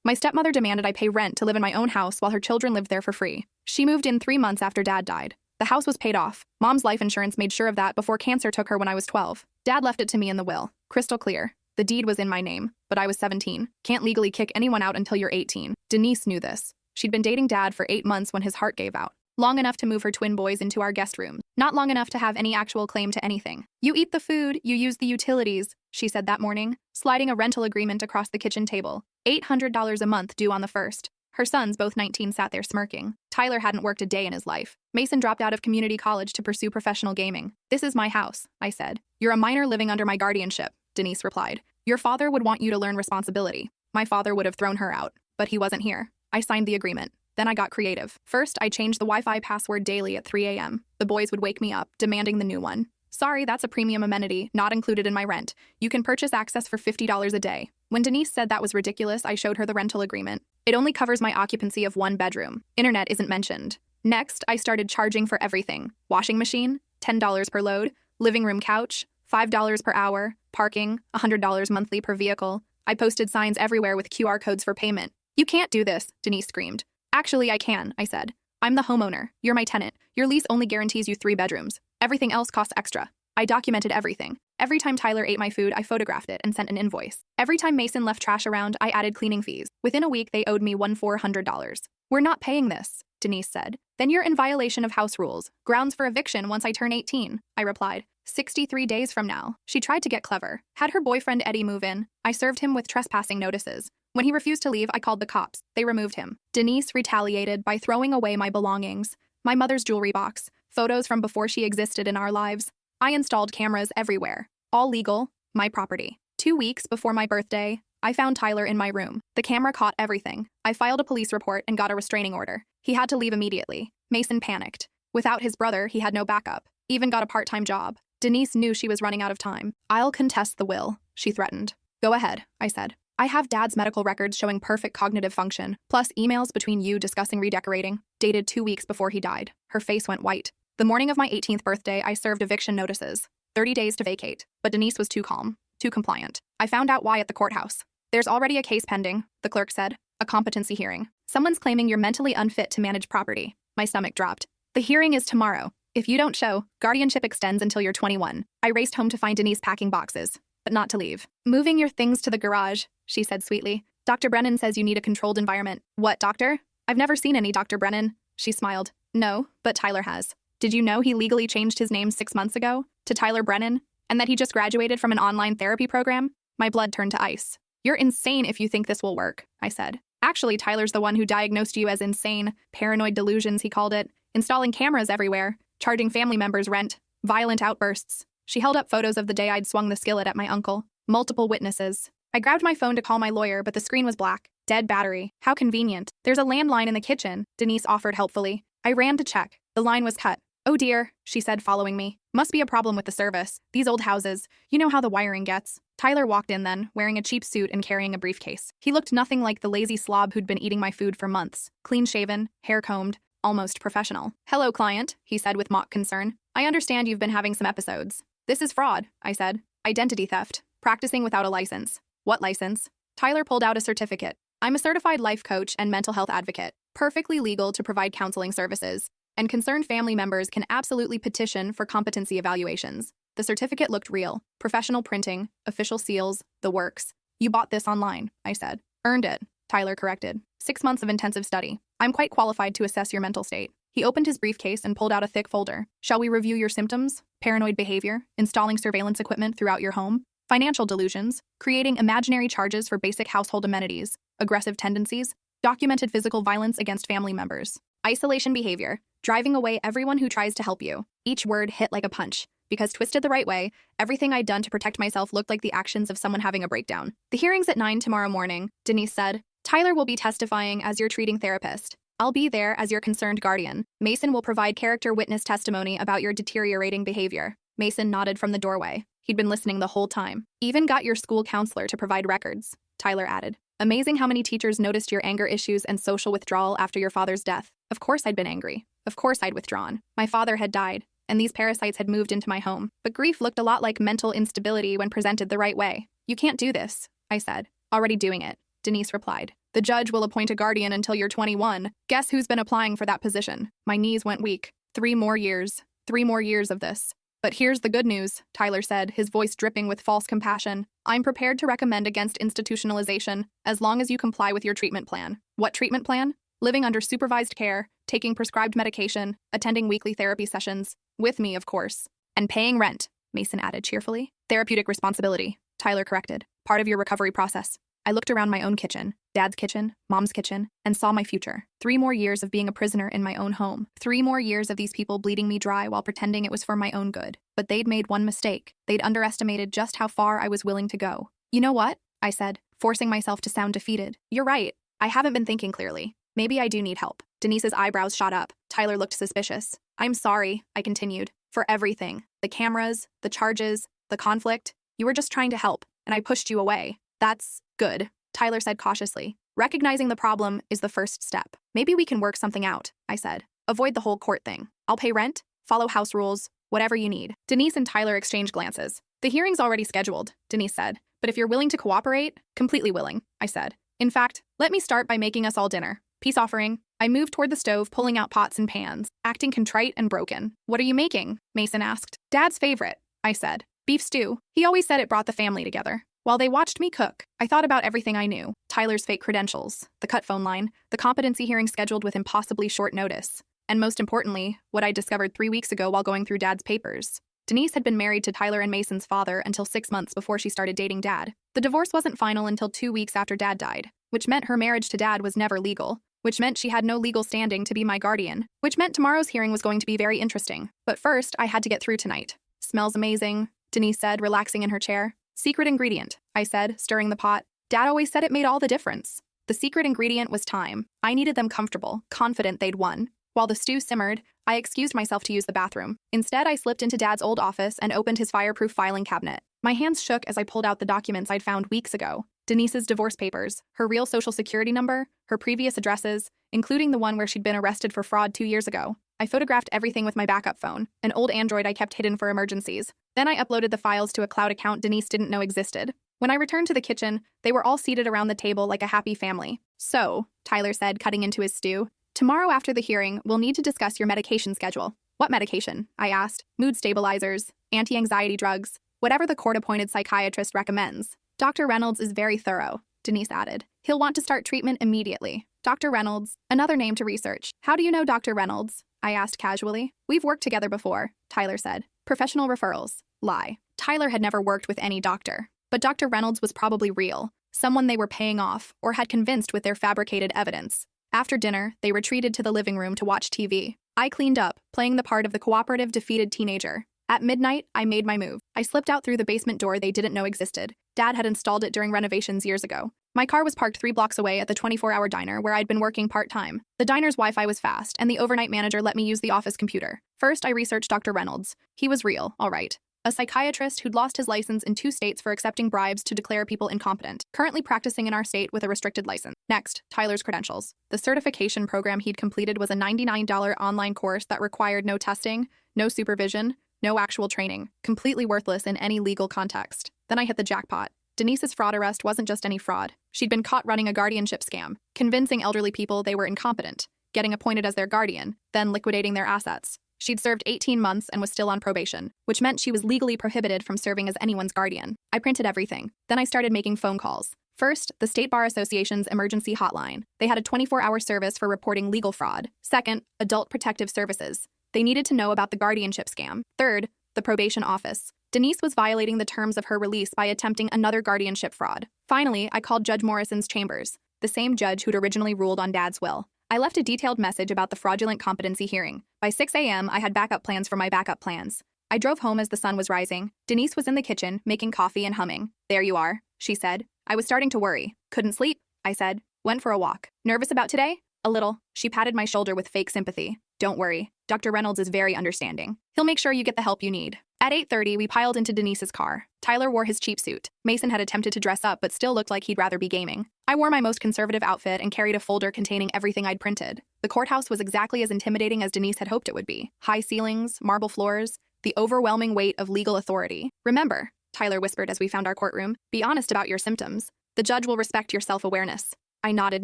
My stepmother demanded I pay rent to live in my own house while her children lived there for free. She moved in 3 months after Dad died. The house was paid off. Mom's life insurance made sure of that before cancer took her when I was 12. Dad left it to me in the will. Crystal clear. The deed was in my name, but I was 17. Can't legally kick anyone out until you're 18. Denise knew this. She'd been dating Dad for 8 months when his heart gave out. Long enough to move her twin boys into our guest room. Not long enough to have any actual claim to anything. You eat the food, you use the utilities, she said that morning, sliding a rental agreement across the kitchen table. $800 a month due on the 1st. Her sons, both 19, sat there smirking. Tyler hadn't worked a day in his life. Mason dropped out of community college to pursue professional gaming. This is my house, I said. You're a minor living under my guardianship, Denise replied. Your father would want you to learn responsibility. My father would have thrown her out, but he wasn't here. I signed the agreement. Then I got creative. First, I changed the Wi-Fi password daily at 3 a.m. The boys would wake me up, demanding the new one. Sorry, that's a premium amenity, not included in my rent. You can purchase access for $50 a day. When Denise said that was ridiculous, I showed her the rental agreement. It only covers my occupancy of 1 bedroom. Internet isn't mentioned. Next, I started charging for everything. Washing machine, $10 per load. Living room couch, $5 per hour. Parking, $100 monthly per vehicle. I posted signs everywhere with QR codes for payment. You can't do this, Denise screamed. Actually, I can, I said. I'm the homeowner. You're my tenant. Your lease only guarantees you 3 bedrooms. Everything else costs extra. I documented everything. Every time Tyler ate my food, I photographed it and sent an invoice. Every time Mason left trash around, I added cleaning fees. Within a week, they owed me $400. We're not paying this, Denise said. Then you're in violation of house rules. Grounds for eviction once I turn 18, I replied. 63 days from now. She tried to get clever. Had her boyfriend Eddie move in. I served him with trespassing notices. When he refused to leave, I called the cops. They removed him. Denise retaliated by throwing away my belongings. My mother's jewelry box. Photos from before she existed in our lives. I installed cameras everywhere. All legal. My property. 2 weeks before my birthday, I found Tyler in my room. The camera caught everything. I filed a police report and got a restraining order. He had to leave immediately. Mason panicked. Without his brother, he had no backup. Even got a part-time job. Denise knew she was running out of time. I'll contest the will, she threatened. Go ahead, I said. I have Dad's medical records showing perfect cognitive function, plus emails between you discussing redecorating, dated 2 weeks before he died. Her face went white. The morning of my 18th birthday, I served eviction notices. 30 days to vacate, but Denise was too calm, too compliant. I found out why at the courthouse. There's already a case pending, the clerk said. A competency hearing. Someone's claiming you're mentally unfit to manage property. My stomach dropped. The hearing is tomorrow. If you don't show, guardianship extends until you're 21. I raced home to find Denise packing boxes, but not to leave. Moving your things to the garage, she said sweetly. Dr. Brennan says you need a controlled environment. What, doctor? I've never seen any Dr. Brennan. She smiled. No, but Tyler has. Did you know he legally changed his name 6 months ago to Tyler Brennan, and that he just graduated from an online therapy program? My blood turned to ice. You're insane if you think this will work, I said. Actually, Tyler's the one who diagnosed you as insane, paranoid delusions, he called it, installing cameras everywhere, charging family members rent, violent outbursts. She held up photos of the day I'd swung the skillet at my uncle. Multiple witnesses. I grabbed my phone to call my lawyer, but the screen was black. Dead battery. How convenient. There's a landline in the kitchen, Denise offered helpfully. I ran to check. The line was cut. Oh dear, she said, following me. Must be a problem with the service. These old houses. You know how the wiring gets. Tyler walked in then, wearing a cheap suit and carrying a briefcase. He looked nothing like the lazy slob who'd been eating my food for months. Clean-shaven, hair-combed, almost professional. Hello, client, he said with mock concern. I understand you've been having some episodes. This is fraud, I said. Identity theft. Practicing without a license. What license? Tyler pulled out a certificate. I'm a certified life coach and mental health advocate. Perfectly legal to provide counseling services. And concerned family members can absolutely petition for competency evaluations. The certificate looked real. Professional printing, official seals, the works. You bought this online, I said. Earned it, Tyler corrected. 6 months of intensive study. I'm quite qualified to assess your mental state. He opened his briefcase and pulled out a thick folder. Shall we review your symptoms? Paranoid behavior, installing surveillance equipment throughout your home, financial delusions, creating imaginary charges for basic household amenities, aggressive tendencies, documented physical violence against family members, isolation behavior, driving away everyone who tries to help you. Each word hit like a punch. Because twisted the right way, everything I'd done to protect myself looked like the actions of someone having a breakdown. The hearing's at 9 tomorrow morning, Denise said. Tyler will be testifying as your treating therapist. I'll be there as your concerned guardian. Mason will provide character witness testimony about your deteriorating behavior. Mason nodded from the doorway. He'd been listening the whole time. Even got your school counselor to provide records, Tyler added. Amazing how many teachers noticed your anger issues and social withdrawal after your father's death. Of course I'd been angry. Of course I'd withdrawn. My father had died, and these parasites had moved into my home. But grief looked a lot like mental instability when presented the right way. You can't do this, I said. Already doing it, Denise replied. The judge will appoint a guardian until you're 21. Guess who's been applying for that position? My knees went weak. 3 more years. 3 more years of this. But here's the good news, Tyler said, his voice dripping with false compassion. I'm prepared to recommend against institutionalization, as long as you comply with your treatment plan. What treatment plan? Living under supervised care, taking prescribed medication, attending weekly therapy sessions. With me, of course. And paying rent, Mason added cheerfully. Therapeutic responsibility, Tyler corrected. Part of your recovery process. I looked around my own kitchen, Dad's kitchen, Mom's kitchen, and saw my future. 3 more years of being a prisoner in my own home. 3 more years of these people bleeding me dry while pretending it was for my own good. But they'd made one mistake. They'd underestimated just how far I was willing to go. You know what? I said, forcing myself to sound defeated. You're right. I haven't been thinking clearly. Maybe I do need help. Denise's eyebrows shot up. Tyler looked suspicious. I'm sorry, I continued, for everything. The cameras, the charges, the conflict. You were just trying to help, and I pushed you away. That's good, Tyler said cautiously. Recognizing the problem is the first step. Maybe we can work something out, I said. Avoid the whole court thing. I'll pay rent, follow house rules, whatever you need. Denise and Tyler exchanged glances. The hearing's already scheduled, Denise said. But if you're willing to cooperate, completely willing, I said. In fact, let me start by making us all dinner. Peace offering. I moved toward the stove, pulling out pots and pans, acting contrite and broken. What are you making? Mason asked. Dad's favorite, I said. Beef stew. He always said it brought the family together. While they watched me cook, I thought about everything I knew. Tyler's fake credentials, the cut phone line, the competency hearing scheduled with impossibly short notice, and most importantly, what I discovered 3 weeks ago while going through Dad's papers. Denise had been married to Tyler and Mason's father until 6 months before she started dating Dad. The divorce wasn't final until 2 weeks after Dad died, which meant her marriage to Dad was never legal, which meant she had no legal standing to be my guardian, which meant tomorrow's hearing was going to be very interesting. But first, I had to get through tonight. Smells amazing, Denise said, relaxing in her chair. Secret ingredient, I said, stirring the pot. Dad always said it made all the difference. The secret ingredient was time. I needed them comfortable, confident they'd won. While the stew simmered, I excused myself to use the bathroom. Instead, I slipped into Dad's old office and opened his fireproof filing cabinet. My hands shook as I pulled out the documents I'd found weeks ago. Denise's divorce papers, her real social security number, her previous addresses, including the one where she'd been arrested for fraud 2 years ago. I photographed everything with my backup phone, an old Android I kept hidden for emergencies. Then I uploaded the files to a cloud account Denise didn't know existed. When I returned to the kitchen, they were all seated around the table like a happy family. So, Tyler said, cutting into his stew, tomorrow after the hearing, we'll need to discuss your medication schedule. What medication? I asked. Mood stabilizers, anti-anxiety drugs, whatever the court-appointed psychiatrist recommends. Dr. Reynolds is very thorough, Denise added. He'll want to start treatment immediately. Dr. Reynolds, another name to research. How do you know Dr. Reynolds? I asked casually. We've worked together before, Tyler said. Professional referrals. Lie. Tyler had never worked with any doctor. But Dr. Reynolds was probably real, someone they were paying off or had convinced with their fabricated evidence. After dinner, they retreated to the living room to watch TV. I cleaned up, playing the part of the cooperative, defeated teenager. At midnight, I made my move. I slipped out through the basement door they didn't know existed. Dad had installed it during renovations years ago. My car was parked 3 blocks away at the 24-hour diner where I'd been working part-time. The diner's Wi-Fi was fast, and the overnight manager let me use the office computer. First, I researched Dr. Reynolds. He was real, all right. A psychiatrist who'd lost his license in 2 states for accepting bribes to declare people incompetent, currently practicing in our state with a restricted license. Next, Tyler's credentials. The certification program he'd completed was a $99 online course that required no testing, no supervision, no actual training, completely worthless in any legal context. Then I hit the jackpot. Denise's fraud arrest wasn't just any fraud. She'd been caught running a guardianship scam, convincing elderly people they were incompetent, getting appointed as their guardian, then liquidating their assets. She'd served 18 months and was still on probation, which meant she was legally prohibited from serving as anyone's guardian. I printed everything. Then I started making phone calls. First, the State Bar Association's emergency hotline. They had a 24-hour service for reporting legal fraud. Second, Adult Protective Services. They needed to know about the guardianship scam. Third, the probation office. Denise was violating the terms of her release by attempting another guardianship fraud. Finally, I called Judge Morrison's chambers, the same judge who'd originally ruled on Dad's will. I left a detailed message about the fraudulent competency hearing. By 6 a.m., I had backup plans for my backup plans. I drove home as the sun was rising. Denise was in the kitchen, making coffee and humming. There you are, she said. I was starting to worry. Couldn't sleep, I said. Went for a walk. Nervous about today? A little. She patted my shoulder with fake sympathy. Don't worry. Dr. Reynolds is very understanding. He'll make sure you get the help you need. At 8:30, we piled into Denise's car. Tyler wore his cheap suit. Mason had attempted to dress up but still looked like he'd rather be gaming. I wore my most conservative outfit and carried a folder containing everything I'd printed. The courthouse was exactly as intimidating as Denise had hoped it would be. High ceilings, marble floors, the overwhelming weight of legal authority. Remember, Tyler whispered as we found our courtroom, be honest about your symptoms. The judge will respect your self-awareness. I nodded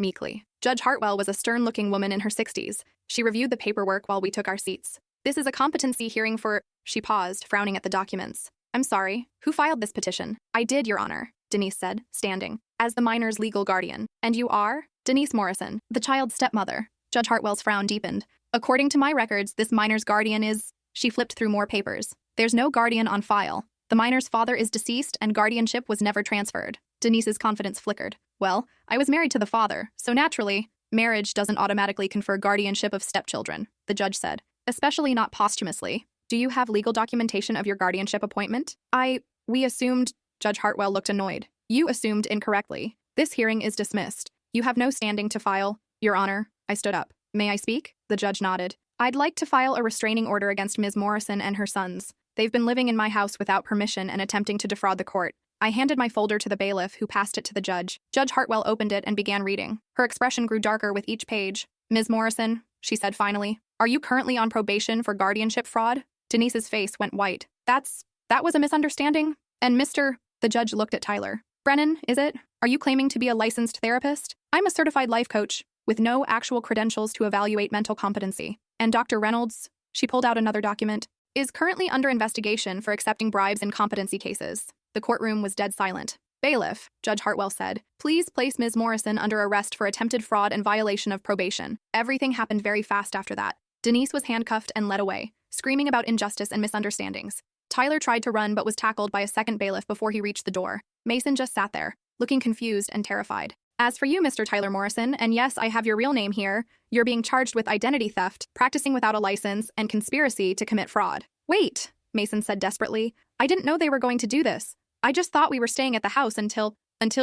meekly. Judge Hartwell was a stern-looking woman in her 60s. She reviewed the paperwork while we took our seats. This is a competency hearing for… She paused, frowning at the documents. I'm sorry, who filed this petition? I did, Your Honor, Denise said, standing, as the minor's legal guardian. And you are? Denise Morrison, the child's stepmother. Judge Hartwell's frown deepened. According to my records, this minor's guardian is… She flipped through more papers. There's no guardian on file. The minor's father is deceased and guardianship was never transferred. Denise's confidence flickered. Well, I was married to the father, so naturally, marriage doesn't automatically confer guardianship of stepchildren, the judge said, especially not posthumously. Do you have legal documentation of your guardianship appointment? We assumed… Judge Hartwell looked annoyed. You assumed incorrectly. This hearing is dismissed. You have no standing to file, Your Honor. I stood up. May I speak? The judge nodded. I'd like to file a restraining order against Ms. Morrison and her sons. They've been living in my house without permission and attempting to defraud the court. I handed my folder to the bailiff, who passed it to the judge. Judge Hartwell opened it and began reading. Her expression grew darker with each page. Ms. Morrison, she said finally, are you currently on probation for guardianship fraud? Denise's face went white. That was a misunderstanding. And the judge looked at Tyler. Brennan, is it? Are you claiming to be a licensed therapist? I'm a certified life coach, with no actual credentials to evaluate mental competency. And Dr. Reynolds, she pulled out another document, is currently under investigation for accepting bribes in competency cases. The courtroom was dead silent. Bailiff, Judge Hartwell said, please place Ms. Morrison under arrest for attempted fraud and violation of probation. Everything happened very fast after that. Denise was handcuffed and led away, screaming about injustice and misunderstandings. Tyler tried to run but was tackled by a second bailiff before he reached the door. Mason just sat there, looking confused and terrified. As for you, Mr. Tyler Morrison, and yes, I have your real name here, you're being charged with identity theft, practicing without a license, and conspiracy to commit fraud. Wait, Mason said desperately. I didn't know they were going to do this. I just thought we were staying at the house until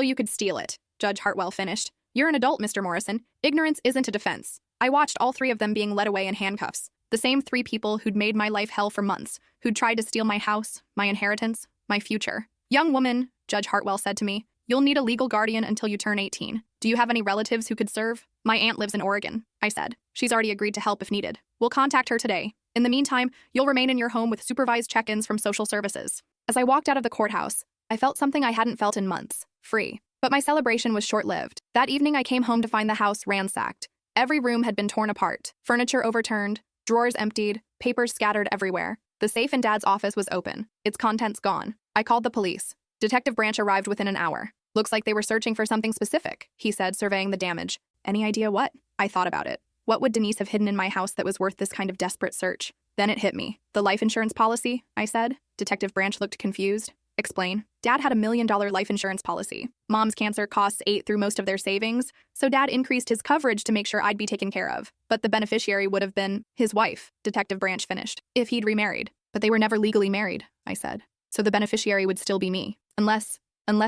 you could steal it, Judge Hartwell finished. You're an adult, Mr. Morrison. Ignorance isn't a defense. I watched all three of them being led away in handcuffs. The same three people who'd made my life hell for months, who'd tried to steal my house, my inheritance, my future. Young woman, Judge Hartwell said to me, you'll need a legal guardian until you turn 18. Do you have any relatives who could serve? My aunt lives in Oregon, I said. She's already agreed to help if needed. We'll contact her today. In the meantime, you'll remain in your home with supervised check-ins from social services. As I walked out of the courthouse, I felt something I hadn't felt in months. Free. But my celebration was short-lived. That evening I came home to find the house ransacked. Every room had been torn apart, furniture overturned, drawers emptied, papers scattered everywhere. The safe in Dad's office was open, its contents gone. I called the police. Detective Branch arrived within an hour. Looks like they were searching for something specific, he said, surveying the damage. Any idea what? I thought about it. What would Denise have hidden in my house that was worth this kind of desperate search? Then it hit me. The life insurance policy, I said. Detective Branch looked confused. Explain. Dad had $1 million life insurance policy. Mom's cancer costs ate through most of their savings, so Dad increased his coverage to make sure I'd be taken care of. But the beneficiary would have been his wife, Detective Branch finished, if he'd remarried. But they were never legally married, I said. So the beneficiary would still be me, unless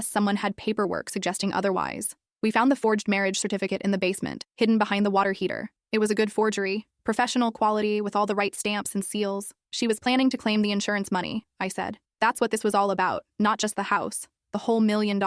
someone had paperwork suggesting otherwise. We found the forged marriage certificate in the basement, hidden behind the water heater. It was a good forgery, professional quality with all the right stamps and seals. She was planning to claim the insurance money, I said. That's what this was all about, not just the house. The whole $1 million.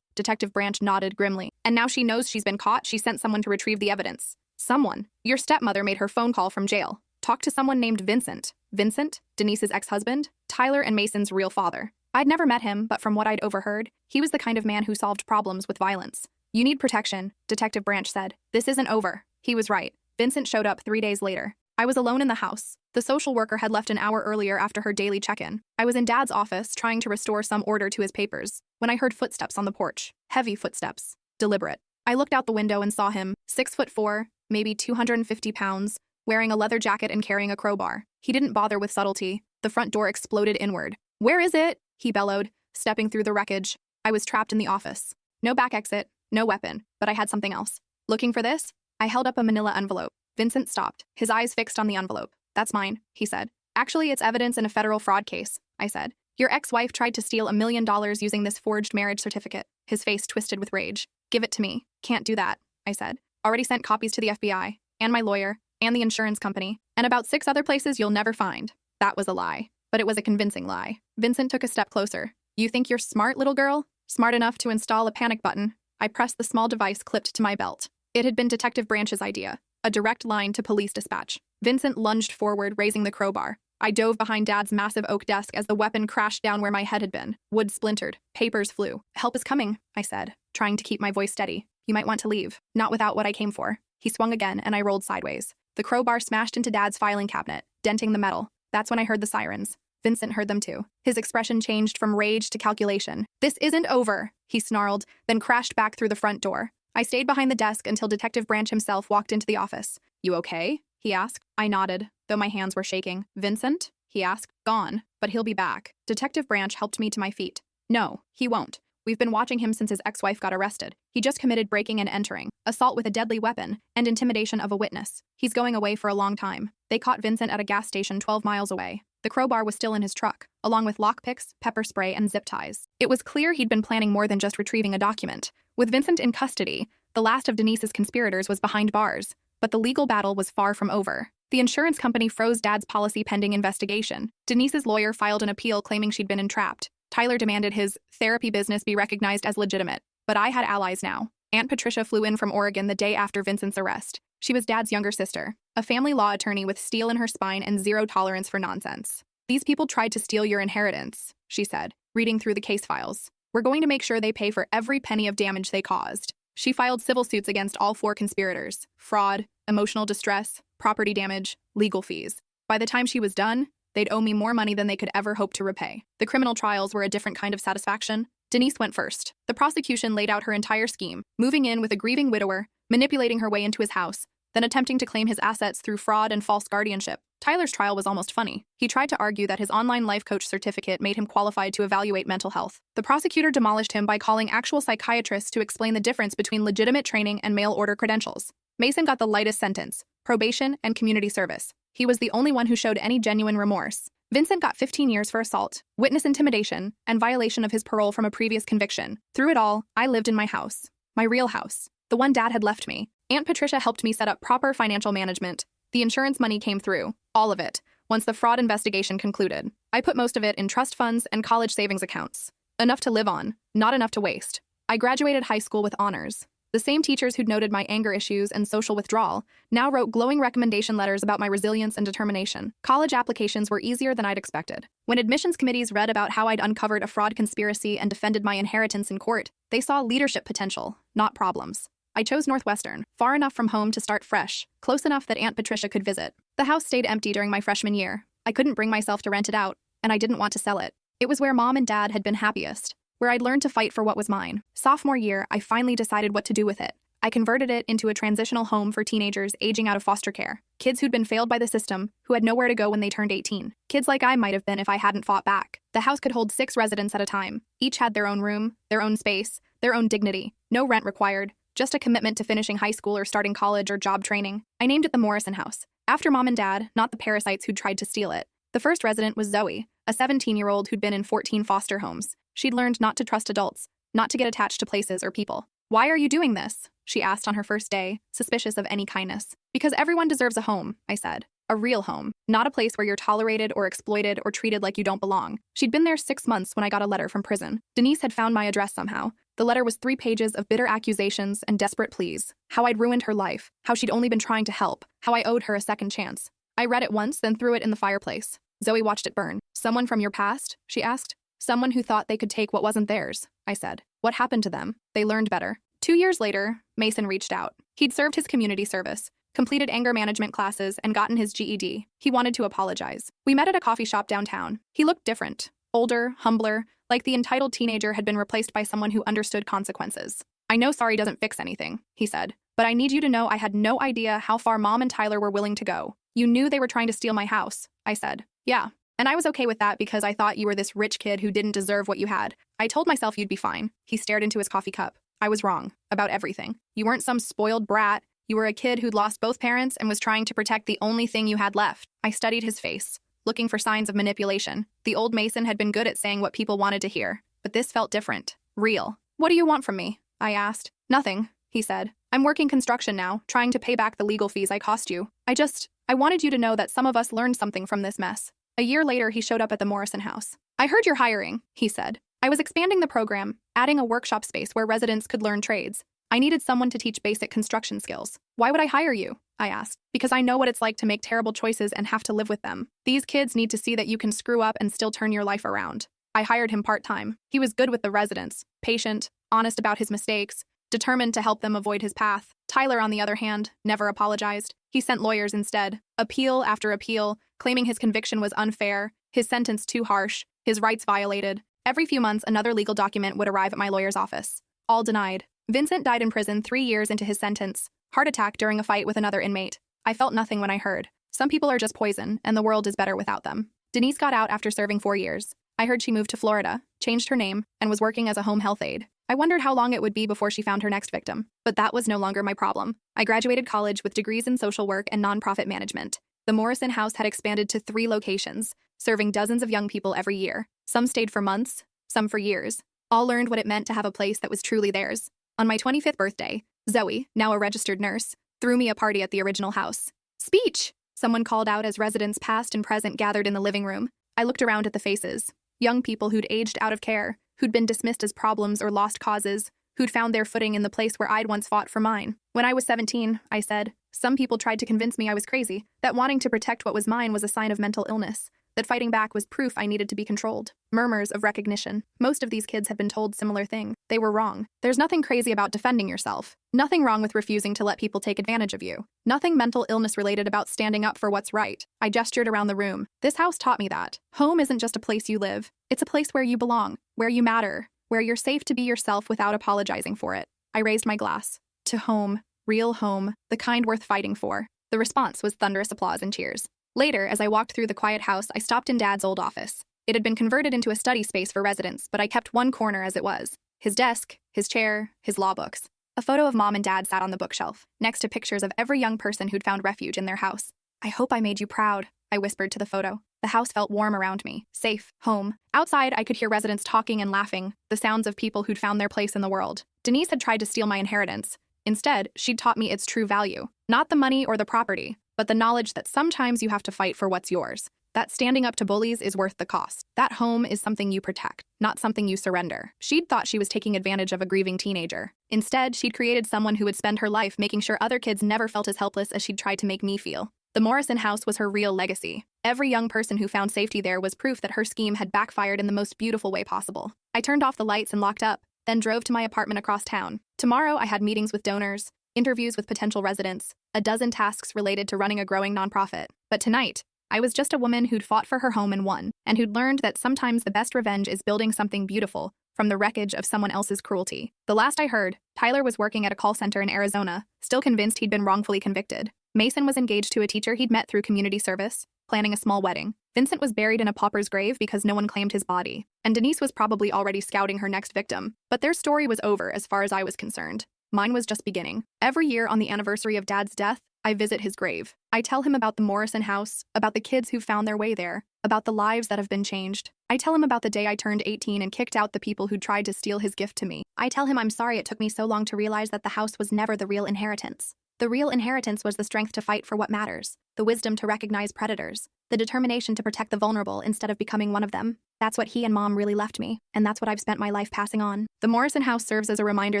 Detective Branch nodded grimly. And now she knows she's been caught, she sent someone to retrieve the evidence. Someone. Your stepmother made her phone call from jail. Talked to someone named Vincent. Vincent? Denise's ex-husband? Tyler and Mason's real father. I'd never met him, but from what I'd overheard, he was the kind of man who solved problems with violence. You need protection, Detective Branch said. This isn't over. He was right. Vincent showed up 3 days later. I was alone in the house. The social worker had left an hour earlier after her daily check-in. I was in Dad's office trying to restore some order to his papers when I heard footsteps on the porch. Heavy footsteps. Deliberate. I looked out the window and saw him, 6'4", maybe 250 pounds, wearing a leather jacket and carrying a crowbar. He didn't bother with subtlety. The front door exploded inward. Where is it? He bellowed, stepping through the wreckage. I was trapped in the office. No back exit, no weapon, but I had something else. Looking for this? I held up a manila envelope. Vincent stopped, his eyes fixed on the envelope. That's mine, he said. Actually, it's evidence in a federal fraud case, I said. Your ex-wife tried to steal $1 million using this forged marriage certificate. His face twisted with rage. Give it to me. Can't do that, I said. Already sent copies to the FBI, and my lawyer, and the insurance company, and about 6 other places you'll never find. That was a lie, but it was a convincing lie. Vincent took a step closer. You think you're smart, little girl? Smart enough to install a panic button. I pressed the small device clipped to my belt. It had been Detective Branch's idea. A direct line to police dispatch. Vincent lunged forward, raising the crowbar. I dove behind Dad's massive oak desk as the weapon crashed down where my head had been. Wood splintered. Papers flew. Help is coming, I said, trying to keep my voice steady. You might want to leave. Not without what I came for. He swung again, and I rolled sideways. The crowbar smashed into Dad's filing cabinet, denting the metal. That's when I heard the sirens. Vincent heard them too. His expression changed from rage to calculation. "This isn't over," he snarled, then crashed back through the front door. I stayed behind the desk until Detective Branch himself walked into the office. "You okay?" he asked. I nodded, though my hands were shaking. "Vincent?" he asked. "Gone, but he'll be back." Detective Branch helped me to my feet. "No, he won't. We've been watching him since his ex-wife got arrested. He just committed breaking and entering, assault with a deadly weapon, and intimidation of a witness. He's going away for a long time. They caught Vincent at a gas station 12 miles away. The crowbar was still in his truck, along with lockpicks, pepper spray, and zip ties. It was clear he'd been planning more than just retrieving a document. With Vincent in custody, the last of Denise's conspirators was behind bars, but the legal battle was far from over. The insurance company froze Dad's policy pending investigation. Denise's lawyer filed an appeal claiming she'd been entrapped. Tyler demanded his therapy business be recognized as legitimate, but I had allies now. Aunt Patricia flew in from Oregon the day after Vincent's arrest. She was Dad's younger sister, a family law attorney with steel in her spine and zero tolerance for nonsense. "These people tried to steal your inheritance," she said, reading through the case files. "We're going to make sure they pay for every penny of damage they caused." She filed civil suits against all 4 conspirators: fraud, emotional distress, property damage, legal fees. By the time she was done, they'd owe me more money than they could ever hope to repay. The criminal trials were a different kind of satisfaction. Denise went first. The prosecution laid out her entire scheme, moving in with a grieving widower, manipulating her way into his house, then attempting to claim his assets through fraud and false guardianship. Tyler's trial was almost funny. He tried to argue that his online life coach certificate made him qualified to evaluate mental health. The prosecutor demolished him by calling actual psychiatrists to explain the difference between legitimate training and mail order credentials. Mason got the lightest sentence: probation and community service. He was the only one who showed any genuine remorse. Vincent got 15 years for assault, witness intimidation, and violation of his parole from a previous conviction. Through it all, I lived in my house. My real house. The one Dad had left me. Aunt Patricia helped me set up proper financial management. The insurance money came through. All of it. Once the fraud investigation concluded. I put most of it in trust funds and college savings accounts. Enough to live on, not enough to waste. I graduated high school with honors. The same teachers who'd noted my anger issues and social withdrawal now wrote glowing recommendation letters about my resilience and determination. College applications were easier than I'd expected. When admissions committees read about how I'd uncovered a fraud conspiracy and defended my inheritance in court, they saw leadership potential, not problems. I chose Northwestern, far enough from home to start fresh, close enough that Aunt Patricia could visit. The house stayed empty during my freshman year. I couldn't bring myself to rent it out, and I didn't want to sell it. It was where Mom and Dad had been happiest, where I'd learned to fight for what was mine. Sophomore year, I finally decided what to do with it. I converted it into a transitional home for teenagers aging out of foster care. Kids who'd been failed by the system, who had nowhere to go when they turned 18. Kids like I might have been if I hadn't fought back. The house could hold 6 residents at a time. Each had their own room, their own space, their own dignity. No rent required, just a commitment to finishing high school or starting college or job training. I named it the Morrison House, after Mom and Dad, not the parasites who'd tried to steal it. The first resident was Zoe, a 17-year-old who'd been in 14 foster homes. She'd learned not to trust adults, not to get attached to places or people. "Why are you doing this?" she asked on her first day, suspicious of any kindness. "Because everyone deserves a home," I said. "A real home, not a place where you're tolerated or exploited or treated like you don't belong." She'd been there 6 months when I got a letter from prison. Denise had found my address somehow. The letter was 3 pages of bitter accusations and desperate pleas. How I'd ruined her life, how she'd only been trying to help, how I owed her a second chance. I read it once, then threw it in the fireplace. Zoe watched it burn. "Someone from your past?" she asked. "Someone who thought they could take what wasn't theirs," I said. "What happened to them?" "They learned better." 2 years later, Mason reached out. He'd served his community service, completed anger management classes, and gotten his GED. He wanted to apologize. We met at a coffee shop downtown. He looked different. Older, humbler, like the entitled teenager had been replaced by someone who understood consequences. "I know sorry doesn't fix anything," he said, "but I need you to know I had no idea how far Mom and Tyler were willing to go." "You knew they were trying to steal my house," I said. "Yeah. And I was okay with that because I thought you were this rich kid who didn't deserve what you had. I told myself you'd be fine." He stared into his coffee cup. "I was wrong. About everything. You weren't some spoiled brat. You were a kid who'd lost both parents and was trying to protect the only thing you had left." I studied his face, looking for signs of manipulation. The old Mason had been good at saying what people wanted to hear, but this felt different. Real. "What do you want from me?" I asked. "Nothing," he said. "I'm working construction now, trying to pay back the legal fees I cost you. I wanted you to know that some of us learned something from this mess." A year later, he showed up at the Morrison House. "I heard you're hiring," he said. "I was expanding the program, adding a workshop space where residents could learn trades. I needed someone to teach basic construction skills." "Why would I hire you?" I asked. "Because I know what it's like to make terrible choices and have to live with them. These kids need to see that you can screw up and still turn your life around." I hired him part-time. He was good with the residents, patient, honest about his mistakes, determined to help them avoid his path. Tyler, on the other hand, never apologized. He sent lawyers instead, appeal after appeal, claiming his conviction was unfair, his sentence too harsh, his rights violated. Every few months, another legal document would arrive at my lawyer's office. All denied. Vincent died in prison 3 years into his sentence. Heart attack during a fight with another inmate. I felt nothing when I heard. Some people are just poison, and the world is better without them. Denise got out after serving 4 years. I heard she moved to Florida, changed her name, and was working as a home health aide. I wondered how long it would be before she found her next victim. But that was no longer my problem. I graduated college with degrees in social work and nonprofit management. The Morrison House had expanded to 3 locations, serving dozens of young people every year. Some stayed for months, some for years. All learned what it meant to have a place that was truly theirs. On my 25th birthday, Zoe, now a registered nurse, threw me a party at the original house. Speech! Someone called out as residents past and present gathered in the living room. I looked around at the faces. Young people who'd aged out of care, who'd been dismissed as problems or lost causes, who'd found their footing in the place where I'd once fought for mine. When I was 17, I said, some people tried to convince me I was crazy, that wanting to protect what was mine was a sign of mental illness, that fighting back was proof I needed to be controlled. Murmurs of recognition. Most of these kids had been told similar things. They were wrong. There's nothing crazy about defending yourself. Nothing wrong with refusing to let people take advantage of you. Nothing mental illness related about standing up for what's right. I gestured around the room. This house taught me that. Home isn't just a place you live. It's a place where you belong, where you matter, where you're safe to be yourself without apologizing for it. I raised my glass. To home. Real home. The kind worth fighting for. The response was thunderous applause and cheers. Later, as I walked through the quiet house, I stopped in Dad's old office. It had been converted into a study space for residents, but I kept one corner as it was. His desk, his chair, his law books. A photo of Mom and Dad sat on the bookshelf, next to pictures of every young person who'd found refuge in their house. I hope I made you proud, I whispered to the photo. The house felt warm around me, safe, home. Outside, I could hear residents talking and laughing, the sounds of people who'd found their place in the world. Denise had tried to steal my inheritance. Instead, she'd taught me its true value. Not the money or the property, but the knowledge that sometimes you have to fight for what's yours. That standing up to bullies is worth the cost. That home is something you protect, not something you surrender. She'd thought she was taking advantage of a grieving teenager. Instead, she'd created someone who would spend her life making sure other kids never felt as helpless as she'd tried to make me feel. The Morrison House was her real legacy. Every young person who found safety there was proof that her scheme had backfired in the most beautiful way possible. I turned off the lights and locked up, then drove to my apartment across town. Tomorrow, I had meetings with donors, interviews with potential residents, a dozen tasks related to running a growing nonprofit. But tonight, I was just a woman who'd fought for her home and won, and who'd learned that sometimes the best revenge is building something beautiful from the wreckage of someone else's cruelty. The last I heard, Tyler was working at a call center in Arizona, still convinced he'd been wrongfully convicted. Mason was engaged to a teacher he'd met through community service, planning a small wedding. Vincent was buried in a pauper's grave because no one claimed his body. And Denise was probably already scouting her next victim. But their story was over as far as I was concerned. Mine was just beginning. Every year on the anniversary of Dad's death, I visit his grave. I tell him about the Morrison House, about the kids who found their way there, about the lives that have been changed. I tell him about the day I turned 18 and kicked out the people who tried to steal his gift to me. I tell him I'm sorry it took me so long to realize that the house was never the real inheritance. The real inheritance was the strength to fight for what matters, the wisdom to recognize predators, the determination to protect the vulnerable instead of becoming one of them. That's what he and Mom really left me, and that's what I've spent my life passing on. The Morrison House serves as a reminder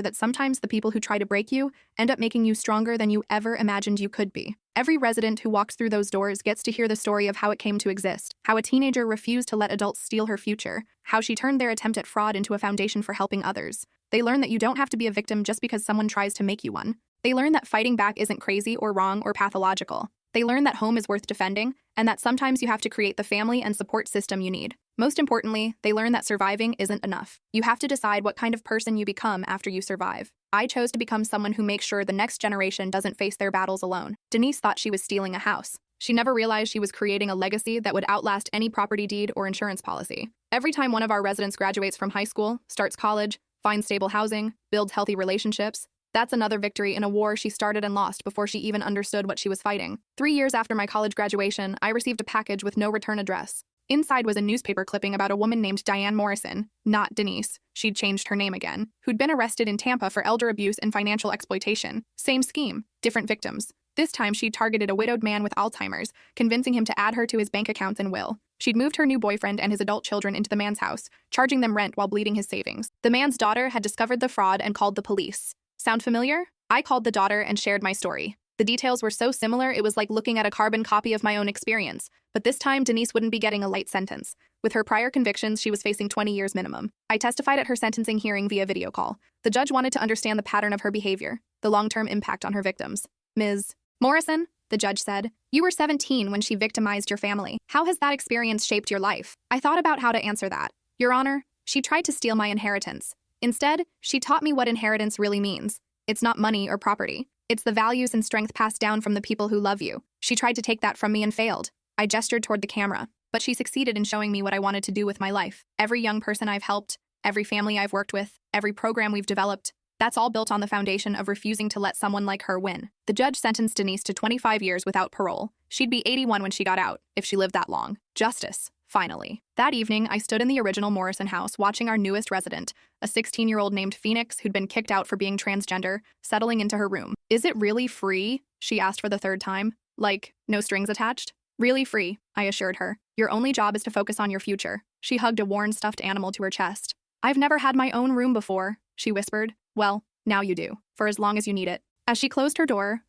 that sometimes the people who try to break you end up making you stronger than you ever imagined you could be. Every resident who walks through those doors gets to hear the story of how it came to exist, how a teenager refused to let adults steal her future, how she turned their attempt at fraud into a foundation for helping others. They learn that you don't have to be a victim just because someone tries to make you one. They learn that fighting back isn't crazy or wrong or pathological. They learn that home is worth defending, and that sometimes you have to create the family and support system you need. Most importantly, they learn that surviving isn't enough. You have to decide what kind of person you become after you survive. I chose to become someone who makes sure the next generation doesn't face their battles alone. Denise thought she was stealing a house. She never realized she was creating a legacy that would outlast any property deed or insurance policy. Every time one of our residents graduates from high school, starts college, finds stable housing, builds healthy relationships, that's another victory in a war she started and lost before she even understood what she was fighting. 3 years after my college graduation, I received a package with no return address. Inside was a newspaper clipping about a woman named Diane Morrison, not Denise, she'd changed her name again, who'd been arrested in Tampa for elder abuse and financial exploitation. Same scheme, different victims. This time she'd targeted a widowed man with Alzheimer's, convincing him to add her to his bank accounts and will. She'd moved her new boyfriend and his adult children into the man's house, charging them rent while bleeding his savings. The man's daughter had discovered the fraud and called the police. Sound familiar? I called the daughter and shared my story. The details were so similar it was like looking at a carbon copy of my own experience, but this time Denise wouldn't be getting a light sentence. With her prior convictions, she was facing 20 years minimum. I testified at her sentencing hearing via video call. The judge wanted to understand the pattern of her behavior, the long-term impact on her victims. Ms. Morrison, the judge said, you were 17 when she victimized your family. How has that experience shaped your life? I thought about how to answer that. Your Honor, she tried to steal my inheritance. Instead, she taught me what inheritance really means. It's not money or property. It's the values and strength passed down from the people who love you. She tried to take that from me and failed. I gestured toward the camera, but she succeeded in showing me what I wanted to do with my life. Every young person I've helped, every family I've worked with, every program we've developed, that's all built on the foundation of refusing to let someone like her win. The judge sentenced Denise to 25 years without parole. She'd be 81 when she got out, if she lived that long. Justice, finally. That evening, I stood in the original Morrison house watching our newest resident, a 16-year-old named Phoenix who'd been kicked out for being transgender, settling into her room. Is it really free? She asked for the third time. Like, no strings attached? Really free, I assured her. Your only job is to focus on your future. She hugged a worn stuffed animal to her chest. I've never had my own room before, she whispered. Well, now you do, for as long as you need it. As she closed her door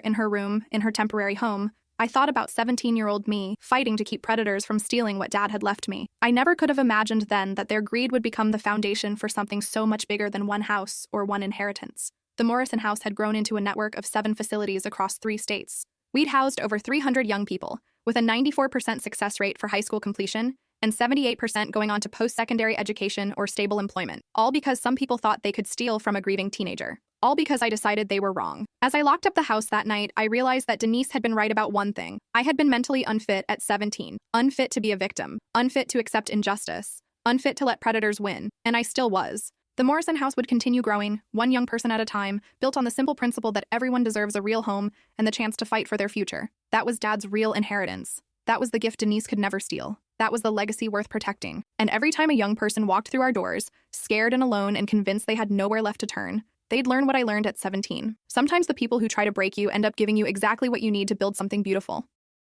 in her room, in her temporary home, I thought about 17-year-old me fighting to keep predators from stealing what Dad had left me. I never could have imagined then that their greed would become the foundation for something so much bigger than one house or one inheritance. The Morrison house had grown into a network of 7 facilities across 3 states. We'd housed over 300 young people, with a 94% success rate for high school completion and 78% going on to post-secondary education or stable employment, all because some people thought they could steal from a grieving teenager. All because I decided they were wrong. As I locked up the house that night, I realized that Denise had been right about one thing. I had been mentally unfit at 17, unfit to be a victim, unfit to accept injustice, unfit to let predators win, and I still was. The Morrison house would continue growing, one young person at a time, built on the simple principle that everyone deserves a real home and the chance to fight for their future. That was Dad's real inheritance. That was the gift Denise could never steal. That was the legacy worth protecting. And every time a young person walked through our doors, scared and alone and convinced they had nowhere left to turn, they'd learn what I learned at 17. Sometimes the people who try to break you end up giving you exactly what you need to build something beautiful.